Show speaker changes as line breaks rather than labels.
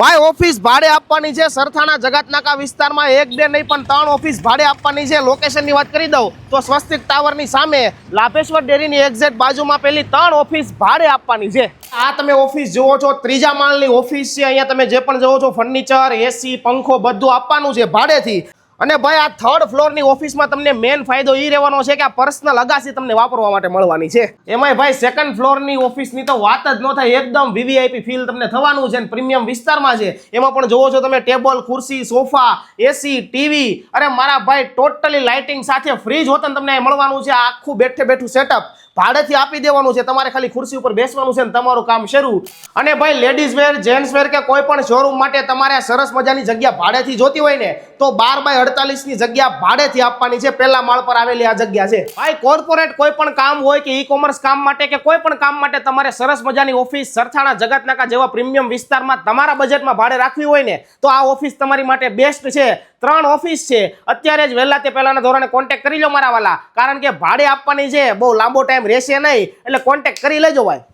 ભાઈ ઓફિસ ભાડે આપવાની છે સરથાણા જગતનાકા વિસ્તારમાં, એક બે નહીં પણ 3 ઓફિસ ભાડે આપવાની છે। લોકેશનની વાત કરી દઉં તો સ્વસ્તિક ટાવરની સામે લાભેશ્વર ડેરીની એક્ઝેક્ટ બાજુમાં પેલી 3 ઓફિસ ભાડે આપવાની છે। આ તમે ઓફિસ જોવો છો, 3જા માળની ઓફિસ છે। અહીંયા તમે જે પણ જોવો છો ફર્નિચર, એસી, પંખો બધું આપવાનું છે ભાડેથી। અને ભાઈ આ 3rd ફ્લોરની ઓફિસમાં તમને મેન ફાયદો એ રહેવાનો છે કે આ પર્સનલ અગાસી તમને વાપરવા માટે મળવાની છે। એમાંય ભાઈ 2nd ફ્લોરની ઓફિસની તો વાત જ ન થાય, એકદમ વીવીઆઈપી ફીલ તમને થવાનું છે। પ્રીમિયમ વિસ્તારમાં છે, એમાં પણ જોવો છો તમે ટેબલ, ખુરશી, સોફા, એસી, ટીવી, અરે મારા ભાઈ ટોટલી લાઇટિંગ સાથે ફ્રીજ હોતન તમને અહીં મળવાનું છે। આખું બેઠે બેઠું સેટઅપ ભાડેથી આપી દેવાનું છે, તમારે ખાલી ખુરશી ઉપર બેસવાનું છે ને તમારું કામ શરૂ। અને ભાઈ લેડીઝ વેર, જેન્ટ્સ વેર કે કોઈ પણ શોરૂમ માટે તમારે સરસ મજાની જગ્યા ભાડેથી જોતી હોય ને તો 12x48 ની જગ્યા ભાડેથી આપવાની છે। પહેલા માળ પર આવેલી આ જગ્યા છે ભાઈ। કોર્પોરેટ કોઈ પણ કામ હોય કે ઈ કોમર્સ કામ માટે કે કોઈ પણ કામ માટે તમારે સરસ મજાની ઓફિસ સરથાણા જગતનાકા જેવા પ્રીમિયમ વિસ્તારમાં તમારા બજેટમાં ભાડે રાખવી હોય ને તો આ ઓફિસ તમારી માટે બેસ્ટ છે। 3 ઓફિસ છે, અત્યારે જ વહેલા તે પહેલાના ધોરણે કોન્ટેક્ટ કરી લો મારા વાલા, કારણ કે ભાડે આપવાની છે, બહુ લાંબો ટાઈમ રહેશે નહીં, એટલે કોન્ટેક્ટ કરી લેજો ભાઈ।